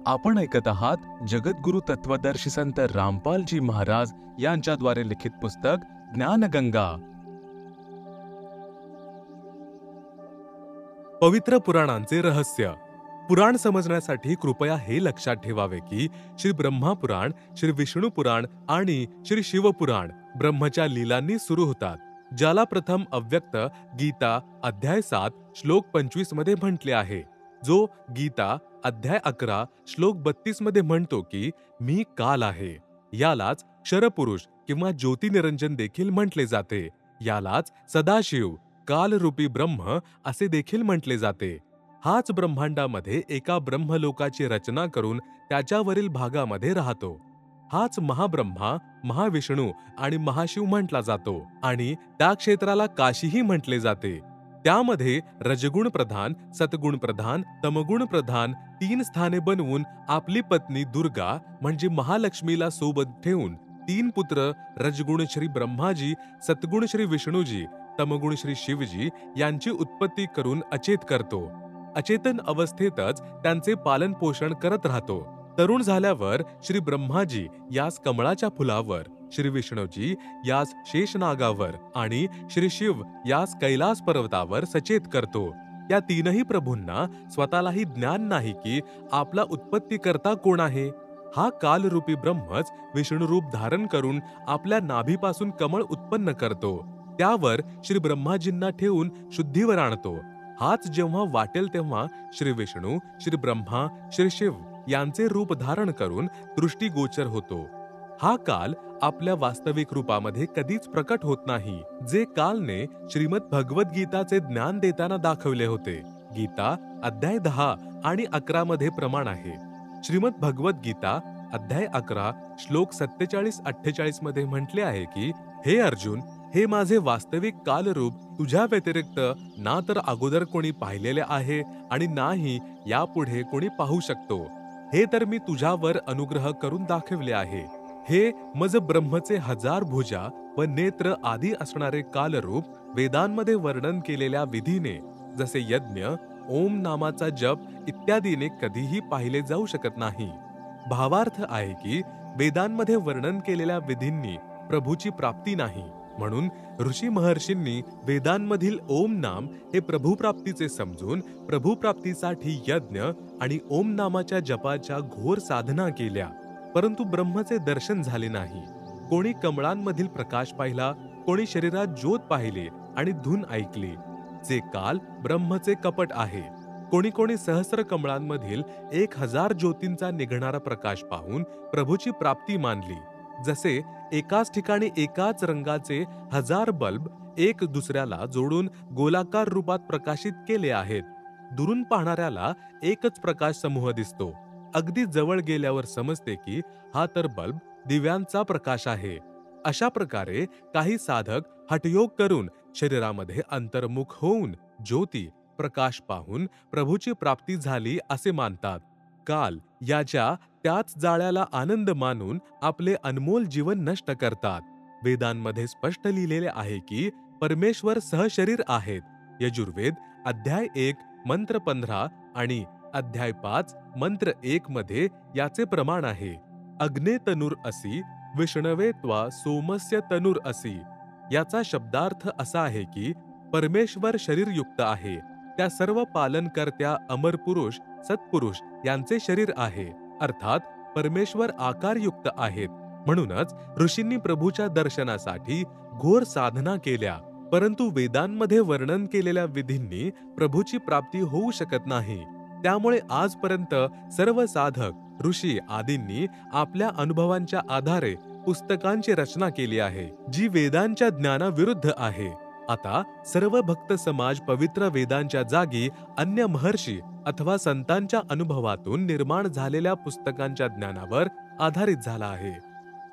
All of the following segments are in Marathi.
आपण ऐकत आहात जगद्गुरु तत्वदर्शी संत रामपालजी महाराज यांच्याद्वारे लिखित पुस्तक ज्ञानगंगा। पवित्र पुराणांचे रहस्य। पुराण समजण्यासाठी कृपया हे लक्षात ठेवावे की श्री ब्रह्मा पुराण, श्री विष्णू पुराण आणि श्री शिवपुराण ब्रह्मच्या लीलांनी सुरू होतात, ज्याला प्रथम अव्यक्त गीता अध्याय 7 श्लोक 25 मध्ये म्हटले आहे, जो गीता अध्याय 11 श्लोक 32 मध्ये म्हणतो की मी काल आहे। यालाच क्षरपुरुष किंवा ज्योतिनिरंजन देखील म्हटले जाते। यालाच सदाशिव कालरूपी ब्रह्म असे देखील म्हटले जाते। हाच ब्रह्मांडामध्ये एका ब्रह्मलोकाची रचना करून त्याच्यावरील भागामध्ये राहतो। हाच महाब्रह्मा, महाविष्णू आणि महाशिव म्हटला जातो आणि त्या क्षेत्राला काशीही म्हटले जाते। त्यामध्ये रजगुण प्रधान, सतगुण प्रधान, तमगुण प्रधान 3 स्थाने बनवून आपली पत्नी दुर्गा म्हणजे महालक्ष्मीला सोबत ठेवून 3 पुत्र रजगुण श्री ब्रह्माजी, सतगुण श्री विष्णूजी, तमगुण श्री शिवजी यांची उत्पत्ती करून अचेत करतो। अचेतन अवस्थेतच त्यांचे पालन पोषण करत राहतो। तरुण झाल्यावर श्री ब्रह्माजी यास कमळाच्या फुलावर, श्री विष्णूजी यास शेषनागावर आणि श्री शिव यास कैलास पर्वतावर सचेत करतो। या तीनही प्रभूंना स्वतःलाही ज्ञान नाही की आपला उत्पत्तीकर्ता कोण आहे। हा कालरूपी ब्रह्मच विष्णुरूप धारण करून आपल्या नाभीपासून कमळ उत्पन्न करतो, त्यावर श्री ब्रह्माजींना ठेवून शुद्धीवर आणतो। हाच जेव्हा वाटेल तेव्हा श्री विष्णू, श्री ब्रह्मा, श्री शिव यांचे रूप धारण करून दृष्टीगोचर होतो। हा काल आपल्या वास्तविक रूपामध्ये कधीच प्रकट होत नाही, जे कालने श्रीमद भगवद्गीताचे ज्ञान देताना दाखवले होते। गीता अध्याय 10 आणि 11 मध्ये प्रमाण आहे। श्रीमद भगवद्गीता अध्याय 11 श्लोक 47-48 मध्ये म्हटले आहे की हे अर्जुन, हे माझे वास्तविक कालरूप तुझ्या व्यतिरिक्त ना तर अगोदर कोणी पाहिलेले आहे आणि नाही यापुढे कोणी पाहू शकतो। हे तर मी तुझ्यावर अनुग्रह करून दाखवले आहे। हे मज ब्रह्मचे 1000 भुजा व नेत्र आदी असणारे कालरूप वेदांमध्ये वर्णन केलेल्या विधीने, जसे यज्ञ, ओम नामाचा जप इत्यादीने कधीही पाहिले जाऊ शकत नाही। भावार्थ आहे की वेदांमध्ये वर्णन केलेल्या विधींनी प्रभूची प्राप्ती नाही, म्हणून ऋषी महर्षींनी वेदांमधील ओम नाम हे प्रभुप्राप्तीचे समजून प्रभुप्राप्तीसाठी यज्ञ आणि ओम नामाच्या जपाच्या घोर साधना केल्या, परंतु ब्रह्मचे दर्शन झाले नाही। कोणी कमळांमधील प्रकाश पाहिला, कोणी शरीरात ज्योत पाहिले आणि धून ऐकली, जे काल ब्रह्मचे कपट आहे। कोणी कोणी सहस्र कमळांमधील 1000 ज्योतींचा निघणारा प्रकाश पाहून प्रभूची प्राप्ती मानली, जसे एकाच ठिकाणी एकाच रंगाचे 1000 बल्ब एक दुसऱ्याला जोडून गोलाकार रूपात प्रकाशित केले आहेत। दुरून पाहणाऱ्याला एकच प्रकाश समूह दिसतो, अगदी जवळ गेल्यावर समजते की हा तर बल्ब दिव्यांचा प्रकाश आहे। अशा प्रकारे काही साधक हठयोग करून शरीरामध्ये अंतर्मुख होऊन ज्योती प्रकाश पाहून प्रभूची प्राप्ती झाली असे मानतात। काल याच्या त्याच जाळ्याला आनंद मानून आपले अनमोल जीवन नष्ट करतात। वेदांमध्ये स्पष्ट लिहिलेले आहे की परमेश्वर सहशरीर आहेत। यजुर्वेद अध्याय 1 मंत्र 15 आणि अध्याय 5 मंत्र 1 मध्ये याचे प्रमाण आहे। अग्ने तनुर असी विष्णवे त्वा सोमस्य तनुर असी। याचा शब्दार्थ असा आहे की परमेश्वर शरीरयुक्त आहे, त्या सर्व पालनकर्त्या अमर पुरुष सत्पुरुष यांचे शरीर आहे, अर्थात परमेश्वर आकारयुक्त आहेत। म्हणूनच ऋषींनी प्रभूच्या दर्शनासाठी घोर साधना केल्या, परंतु वेदांमध्ये वर्णन केलेल्या विधींनी प्रभूची प्राप्ती होऊ शकत नाही। त्यामुळे आजपर्यंत सर्व साधक ऋषी आदींनी आपल्या अनुभवांच्या आधारे पुस्तकांची रचना केली आहे, जी वेदांच्या ज्ञानाविरुद्ध आहे। आता सर्व भक्त समाज पवित्र वेदांच्या जागी अन्य महर्षी अथवा संतांच्या अनुभवातून निर्माण झालेल्या पुस्तकांच्या ज्ञानावर आधारित झाला आहे।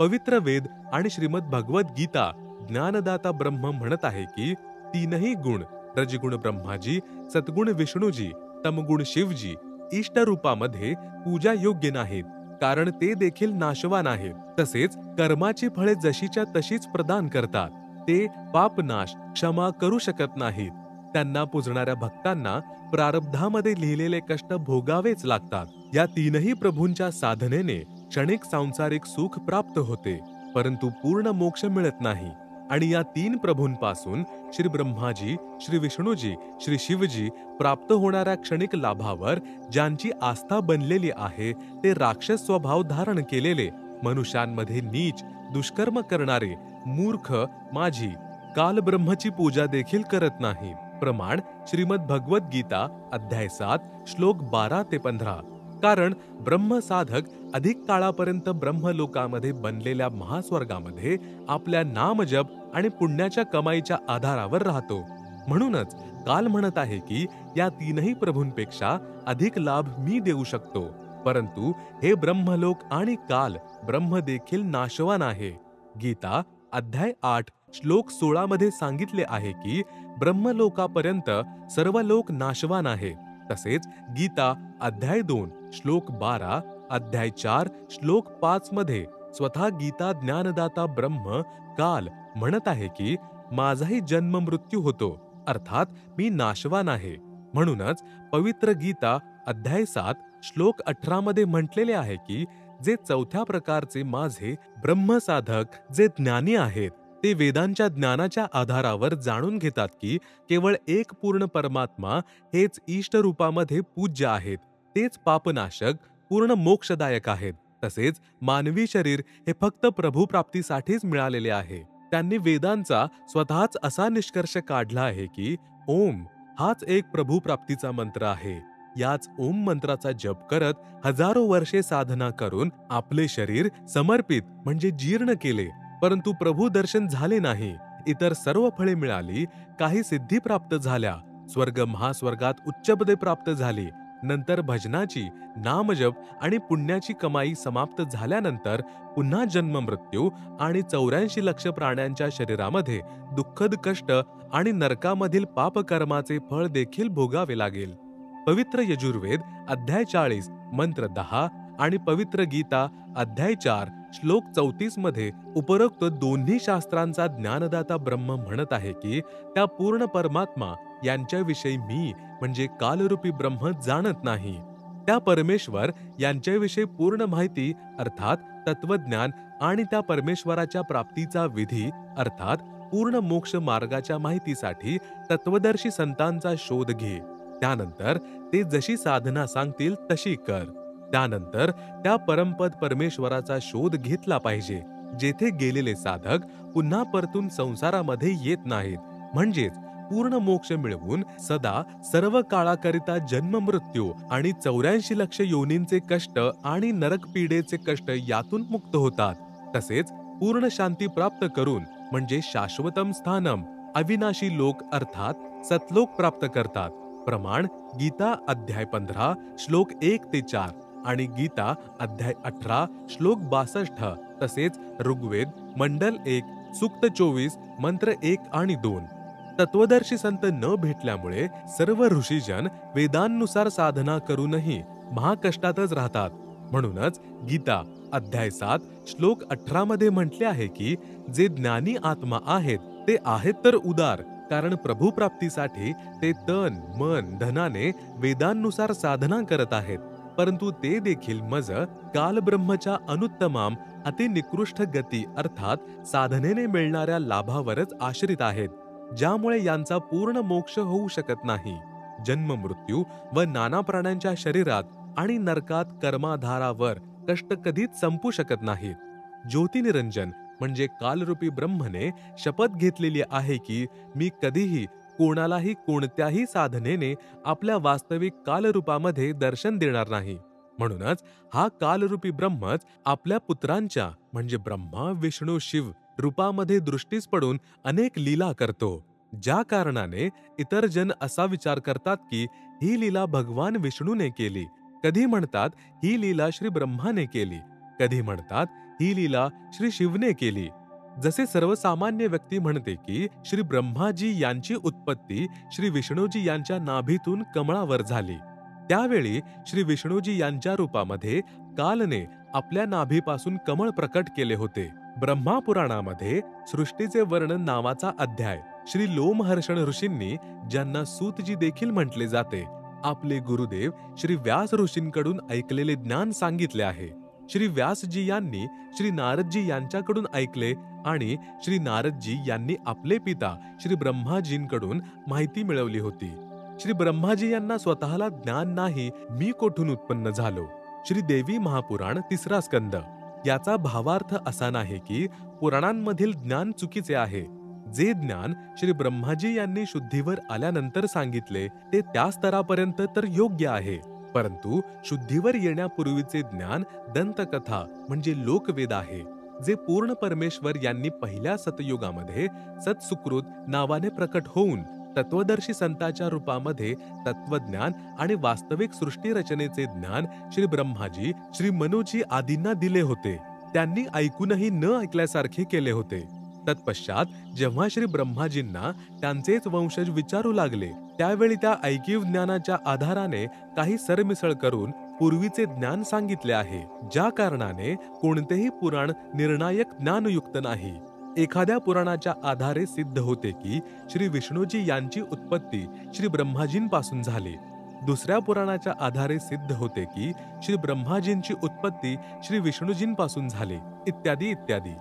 पवित्र वेद आणि श्रीमद भगवद्गीता ज्ञानदाता ब्रह्म म्हणत आहे की तीनही गुण रजगुण ब्रह्माजी, सतगुण विष्णूजी, तमगुण शिवजी इष्ट रूपामध्ये पूजा योग्य नाहीत, कारण ते देखील नाशवान आहेत। तसेच कर्माची फळे जशीच्या तशीच प्रदान करतात, ते पापनाश क्षमा करू शकत नाहीत। त्यांना पूजणाऱ्या भक्तांना प्रारब्धामध्ये लिहिलेले कष्ट भोगावेच लागतात. या तीनही प्रभूंच्या साधनेने क्षणिक सांसारिक सुख प्राप्त होते, परंतु पूर्ण मोक्ष मिळत नाही. आणि या तीन प्रभूंपासून श्री ब्रह्माजी, श्री विष्णूजी, श्री शिवजी प्राप्त होणाऱ्या क्षणिक लाभावर ज्यांची आस्था बनलेली आहे ते राक्षस स्वभाव धारण केलेले, मनुष्यांमध्ये नीच दुष्कर्म करणारे मूर्ख माझी काल ब्रह्मची पूजा देखील करत नाही. प्रमाण श्रीमद भगवत गीता अध्याय 7 श्लोक 12 ते 15. कारण ब्रह्मसाधक अधिक काळापर्यंत ब्रह्मलोकामध्ये बनलेल्या महास्वर्गामध्ये आपल्या नामजप आणि पुण्याच्या कमाईच्या आधारावर राहतो. म्हणूनच काल म्हणत आहे की या तीनही प्रभूंपेक्षा अधिक लाभ मी देऊ शकतो. परंतु हे ब्रह्मलोक आणि काल ब्रह्म देखील नाशवान आहे. गीता अध्याय 8 श्लोक 16 मध्ये सांगितले आहे की ब्रह्मलोकापर्यंत सर्व लोक नाशवान आहे. तसेच गीता अध्याय 2 श्लोक 12, अध्याय 4 श्लोक 5 मध्ये स्वतः गीता ज्ञानदाता ब्रह्म काल म्हणत आहे की माझाही जन्म मृत्यू होतो, अर्थात मी नाशवान आहे. म्हणूनच पवित्र गीता अध्याय 7 श्लोक 18 मध्ये म्हटलेले आहे की जे चौथ्या प्रकारचे माझे ब्रह्मसाधक जे ज्ञानी आहेत ते वेदांच्या ज्ञानाच्या आधारावर जाणून घेतात की केवळ एक पूर्ण परमात्मा हेच इष्ट रूपामध्ये पूज्य आहेत, तेच पापनाशक पूर्ण मोक्षदायक आहेत. तसेच मानवी शरीर हे फक्त प्रभुप्राप्तीसाठीच मिळालेले आहे. त्यांनी वेदांचा स्वतःच असा निष्कर्ष काढला आहे की ओम हाच एक प्रभुप्राप्तीचा मंत्र आहे. याच ओम मंत्राचा जप करत हजारो वर्षे साधना करून आपले शरीर समर्पित म्हणजे जीर्ण केले, परंतु प्रभू दर्शन झाले नाही. इतर सर्व फळे मिळाली, काही सिद्धी प्राप्त झाल्या, स्वर्ग महास्वर्गात उच्चपदे प्राप्त झाली. नंतर भजनाची, नामजप आणि पुण्याची कमाई समाप्त झाल्यानंतर पुन्हा जन्म मृत्यू आणि 84 लक्ष प्राण्यांच्या शरीरामध्ये दुःखद कष्ट आणि नरकामधील पापकर्माचे फळ देखील भोगावे लागेल. पवित्र यजुर्वेद अध्याय 40 मंत्र 10 आणि पवित्र गीता अध्याय 4 श्लोक 34 मध्ये उपरोक्त दोन्ही शास्त्रांचा ज्ञानदाता ब्रह्म म्हणत आहे की त्या पूर्ण परमात्मा यांच्याविषयी मी म्हणजे कालरूपी ब्रह्म जाणत नाही. त्या परमेश्वर यांच्याविषयी पूर्ण माहिती अर्थात तत्वज्ञान आणि त्या परमेश्वराच्या प्राप्तीचा विधी अर्थात पूर्ण मोक्ष मार्गाच्या माहितीसाठी तत्वदर्शी संतांचा शोध घे. त्यानंतर ते जशी साधना सांगतील तशी कर. त्यानंतर त्या परमपद परमेश्वराचा शोध घेतला पाहिजे, जेथे गेलेले साधक पुन्हा परतून संसारामध्ये येत नाहीत. म्हणजेच पूर्ण मोक्ष मिळवून सदा सर्व काळाकरिता जन्म मृत्यू आणि 84 लक्ष योनींचे कष्ट आणि नरक पीडेचे कष्ट यातून मुक्त होतात. तसेच पूर्ण शांती प्राप्त करून म्हणजे शाश्वतम स्थानम अविनाशी लोक अर्थात सतलोक प्राप्त करतात. प्रमाण गीता अध्याय 15 श्लोक 1 ते 4 आणि गीता अध्याय 18 श्लोक 62. तसेच ऋग्वेद मंडल 1 सूक्त 24 मंत्र 1 आणि 2. तत्वदर्शी संत न भेटल्यामुळे सर्व ऋषीजन वेदांनुसार साधना करूनही महाकष्टातच राहतात. म्हणूनच गीता अध्याय 7 श्लोक 18 मध्ये म्हटले आहे की जे ज्ञानी आत्मा आहेत ते आहेत तर उदार, कारण प्रभुप्राप्तीसाठी ते तन मन धनाने वेदांनुसार साधना करत आहेत, परंतु ते देखील मज कालब्रह्मच्या अनुत्तमाम अतिनिकृष्ट गती अर्थात साधनेने मिळणाऱ्या लाभावरच आश्रित आहेत, ज्यामुळे यांचा पूर्ण मोक्ष होऊ शकत नाही. जन्म मृत्यू व नाना प्राण्यांच्या शरीरात आणि नरकात कर्माधारावर कष्ट कधीच संपू शकत नाहीत. ज्योतिनिरंजन म्हणजे कालरूपी ब्रह्मने शपथ घेतलेली आहे की मी कधीही कोणालाही कोणत्याही साधनेने आपल्या वास्तविक कालरूपामध्ये दर्शन देणार नाही. म्हणूनच हा कालरूपी ब्रह्मच आपल्या पुत्रांच्या म्हणजे ब्रह्मा विष्णू शिव रूपामध्ये दृष्टीस पडून अनेक लीला करतो. ज्या कारणाने इतर जन असा विचार करतात की ही लीला भगवान विष्णूने केली, कधी म्हणतात ही लीला श्री ब्रह्माने केली, कधी म्हणतात ही लीला श्री शिवने केली. जसे सर्वसामान्य व्यक्ती म्हणते की श्री ब्रह्माजी यांची उत्पत्ती श्री विष्णूजी यांच्या नाभीतून कमळावर झाली, त्यावेळी श्री विष्णूजी यांच्या रूपामध्ये कालने आपल्या नाभीपासून कमळ प्रकट केले होते. ब्रह्मा पुराणामध्ये सृष्टीचे वर्णन नावाचा अध्याय श्री लोमहर्षण ऋषींनी, ज्यांना सूतजी देखील म्हटले जाते, आपले गुरुदेव श्री व्यास ऋषींकडून ऐकलेले ज्ञान सांगितले आहे. श्री व्यासजी यांनी श्री नारदजी यांच्याकडून ऐकले आणि श्री नारदजी यांनी आपले पिता श्री ब्रह्माजींकडून माहिती मिळवली होती. श्री ब्रह्माजी यांना स्वतःला ज्ञान नाही, मी कोठून उत्पन्न झालो. श्री देवी महापुराण 3रा स्कंद. याचा भावार्थ असा नाही की पुराणांमधील ज्ञान चुकीचे आहे. जे ज्ञान श्री ब्रह्माजी यांनी शुद्धीवर आल्यानंतर सांगितले ते त्या स्तरापर्यंत तर योग्य आहे, परंतु शुद्धीवर येण्यापूर्वीचे ज्ञान दंतकथा म्हणजे लोकवेद आहे, जे पूर्ण परमेश्वर यांनी पहिल्या सतयुगामध्ये सत्सुकृत नावाने प्रकट होऊन तत्वदर्शी संतांच्या रूपामध्ये तत्वज्ञान आणि वास्तविक सृष्टी रचनेचे ज्ञान श्री ब्रह्माजी, श्री मनुजी आदींना दिले होते. त्यांनी ऐकूनही न ऐकल्यासारखे केले होते. तत्पश्चात जेव्हा श्री ब्रह्माजींना त्यांचेच वंशज विचारू लागले, त्यावेळी त्या ऐकीव ज्ञानाच्या आधाराने काही सरमिसळ करून पूर्वीचे ज्ञान सांगितले आहे, ज्या कारणाने कोणतेही पुराण निर्णायक ज्ञानयुक्त नाही. एखाद्या पुराणाच्या आधारे सिद्ध होते की श्री विष्णूजी यांची उत्पत्ती श्री ब्रह्माजींपासून झाली. दुसऱ्या पुराणाच्या आधारे सिद्ध होते की श्री ब्रह्माजींची उत्पत्ती श्री विष्णूजींपासून झाली, इत्यादी इत्यादी.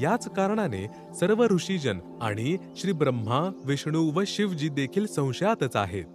याच कारणाने सर्व ऋषीजन आणि श्री ब्रह्मा, विष्णू व शिवजी देखील संशयातच आहेत.